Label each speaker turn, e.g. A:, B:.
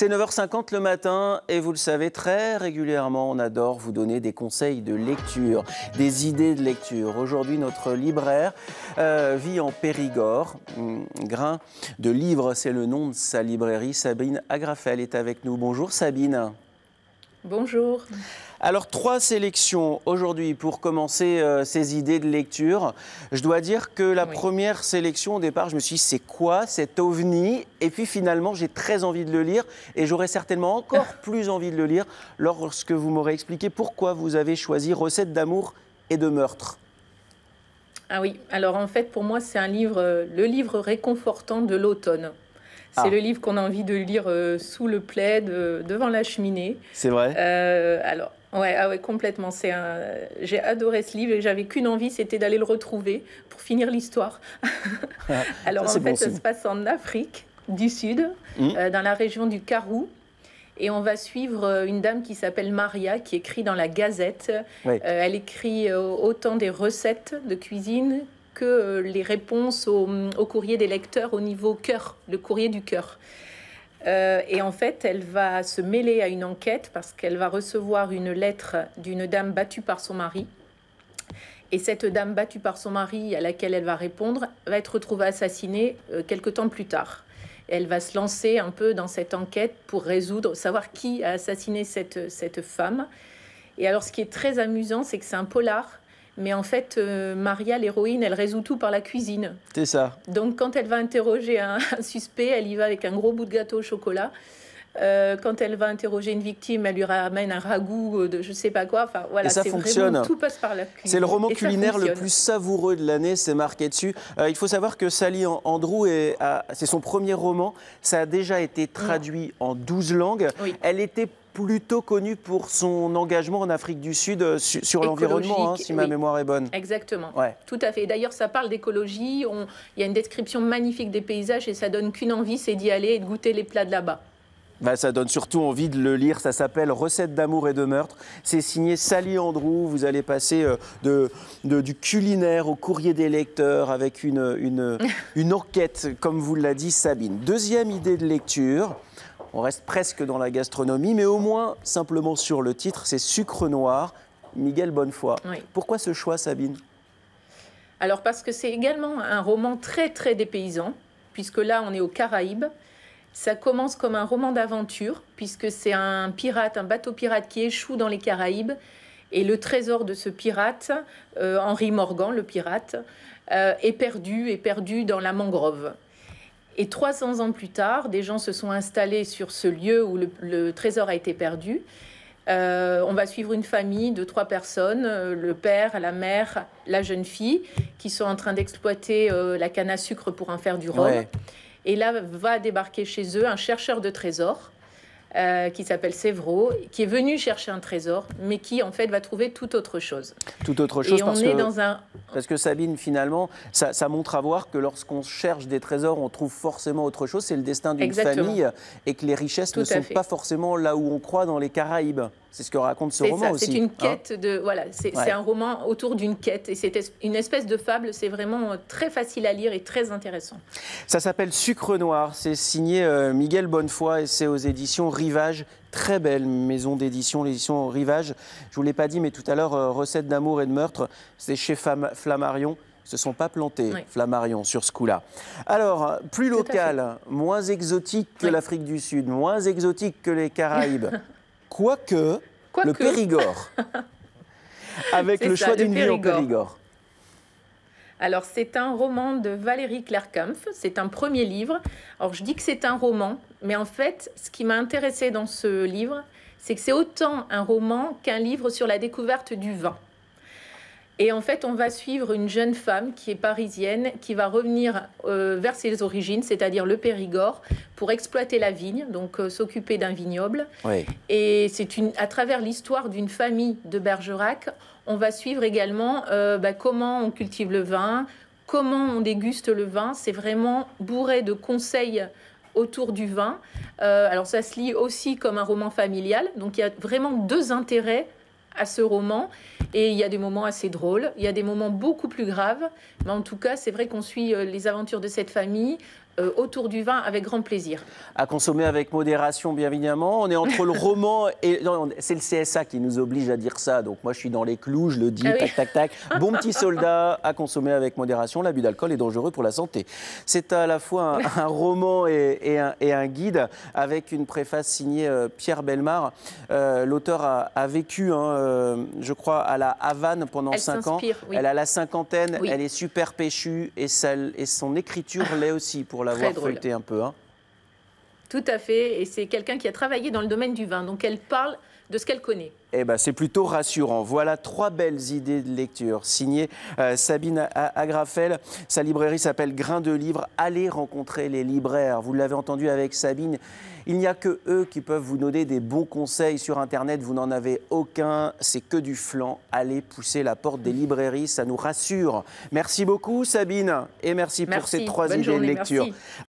A: C'est 9h50 le matin et vous le savez, très régulièrement, on adore vous donner des conseils de lecture, des idées de lecture. Aujourd'hui, notre libraire vit en Périgord. Grain de livres, c'est le nom de sa librairie. Sabine Agrafel est avec nous. Bonjour Sabine.
B: Bonjour.
A: Alors, 3 sélections aujourd'hui pour commencer ces idées de lecture. Je dois dire que la première sélection, au départ, je me suis dit, c'est quoi cet ovni? Et puis finalement, j'ai très envie de le lire et j'aurais certainement encore plus envie de le lire lorsque vous m'aurez expliqué pourquoi vous avez choisi Recettes d'amour et de meurtre.
B: Ah oui, alors en fait, pour moi, c'est un livre, le livre réconfortant de l'automne. C'est le livre qu'on a envie de lire sous le plaid, devant la cheminée.
A: C'est vrai.
B: Alors, ouais, complètement. J'ai adoré ce livre et j'avais qu'une envie, c'était d'aller le retrouver pour finir l'histoire. Alors en fait, ça se passe en Afrique du Sud, dans la région du Karoo. Et on va suivre une dame qui s'appelle Maria, qui écrit dans la Gazette. Elle écrit autant des recettes de cuisine que les réponses au courrier des lecteurs au niveau cœur, le courrier du cœur. Et en fait, elle va se mêler à une enquête parce qu'elle va recevoir une lettre d'une dame battue par son mari. Et cette dame battue par son mari, à laquelle elle va répondre, va être retrouvée assassinée quelque temps plus tard. Elle va se lancer un peu dans cette enquête pour savoir qui a assassiné cette femme. Et alors, ce qui est très amusant, c'est que c'est un polar. Mais en fait, Maria, l'héroïne, elle résout tout par la cuisine. C'est ça. Donc, quand elle va interroger un suspect, elle y va avec un gros bout de gâteau au chocolat. Quand elle va interroger une victime, elle lui ramène un ragoût de je sais pas quoi. Enfin, voilà,
A: et ça fonctionne.
B: Vraiment, tout passe par la cuisine.
A: C'est le roman culinaire le plus savoureux de l'année, c'est marqué dessus. Il faut savoir que Sally Andrew, c'est son premier roman. Ça a déjà été traduit en 12 langues. Oui. Elle était plutôt connue pour son engagement en Afrique du Sud sur l'environnement, si ma mémoire est bonne.
B: Exactement, tout à fait. D'ailleurs, ça parle d'écologie. Il y a une description magnifique des paysages et ça donne qu'une envie, c'est d'y aller et de goûter les plats de là-bas.
A: Ça donne surtout envie de le lire. Ça s'appelle Recettes d'amour et de meurtre. C'est signé Sally Andrew. Vous allez passer du culinaire au courrier des lecteurs avec une enquête, comme vous l'a dit Sabine. Deuxième idée de lecture. On reste presque dans la gastronomie, mais au moins simplement sur le titre, c'est Sucre Noir, Miguel Bonnefoy. Oui. Pourquoi ce choix, Sabine?
B: Alors parce que c'est également un roman très très dépaysant, puisque là on est aux Caraïbes. Ça commence comme un roman d'aventure, puisque c'est un pirate, un bateau pirate qui échoue dans les Caraïbes. Et le trésor de ce pirate, Henry Morgan, le pirate, est perdu dans la mangrove. Et 300 ans plus tard, des gens se sont installés sur ce lieu où le trésor a été perdu. On va suivre une famille de 3 personnes, le père, la mère, la jeune fille, qui sont en train d'exploiter la canne à sucre pour en faire du rhum. Ouais. Et là, va débarquer chez eux un chercheur de trésors qui s'appelle Séveraud, qui est venu chercher un trésor, mais qui, en fait, va trouver tout autre chose.
A: Tout autre chose, parce que Sabine, finalement, ça montre à voir que lorsqu'on cherche des trésors, on trouve forcément autre chose. C'est le destin d'une famille et que les richesses ne sont pas forcément là où on croit dans les Caraïbes. C'est ce que raconte ce roman aussi.
B: C'est une quête c'est un roman autour d'une quête et c'est une espèce de fable. C'est vraiment très facile à lire et très intéressant.
A: Ça s'appelle Sucre Noir. C'est signé Miguel Bonnefoy et c'est aux éditions Rivage. Très belle maison d'édition, l'édition Rivage. Je ne vous l'ai pas dit, mais tout à l'heure, Recettes d'amour et de meurtre, c'est chez Flammarion. Ils ne se sont pas plantés, Flammarion, sur ce coup-là. Alors, plus local, moins exotique que l'Afrique du Sud, moins exotique que les Caraïbes. Quoique le Périgord, avec le choix d'une vie en Périgord.
B: Alors, c'est un roman de Valérie Klerkampf, c'est un premier livre. Alors, je dis que c'est un roman, mais en fait, ce qui m'a intéressée dans ce livre, c'est que c'est autant un roman qu'un livre sur la découverte du vin. Et en fait, on va suivre une jeune femme qui est parisienne, qui va revenir vers ses origines, c'est-à-dire le Périgord, pour exploiter la vigne, donc s'occuper d'un vignoble. Oui. Et c'est à travers l'histoire d'une famille de Bergerac, on va suivre également comment on cultive le vin, comment on déguste le vin. C'est vraiment bourré de conseils autour du vin. Alors ça se lit aussi comme un roman familial, donc il y a vraiment 2 intérêts à ce roman. Et il y a des moments assez drôles, il y a des moments beaucoup plus graves, mais en tout cas, c'est vrai qu'on suit les aventures de cette famille autour du vin avec grand plaisir.
A: À consommer avec modération, bien évidemment. On est entre le roman et... C'est le CSA qui nous oblige à dire ça. Donc moi, je suis dans les clous, je le dis, tac, tac, tac. Bon petit soldat, à consommer avec modération. L'abus d'alcool est dangereux pour la santé. C'est à la fois un roman et un guide avec une préface signée Pierre Bellemare. L'auteur a vécu, je crois, à la Havane pendant 5 ans. Oui. Elle a la cinquantaine, oui. Elle est super péchue et son écriture l'est aussi pour l'avoir feuilleté un peu.
B: Tout à fait, et c'est quelqu'un qui a travaillé dans le domaine du vin, donc elle parle de ce qu'elle connaît.
A: Eh ben, c'est plutôt rassurant. Voilà 3 belles idées de lecture signées Sabine Agrafel. Sa librairie s'appelle Grain de Livre. Allez rencontrer les libraires. Vous l'avez entendu avec Sabine. Il n'y a que eux qui peuvent vous donner des bons conseils sur Internet. Vous n'en avez aucun. C'est que du flan. Allez pousser la porte des librairies. Ça nous rassure. Merci beaucoup Sabine. Et merci pour ces 3 idées de lecture. Merci.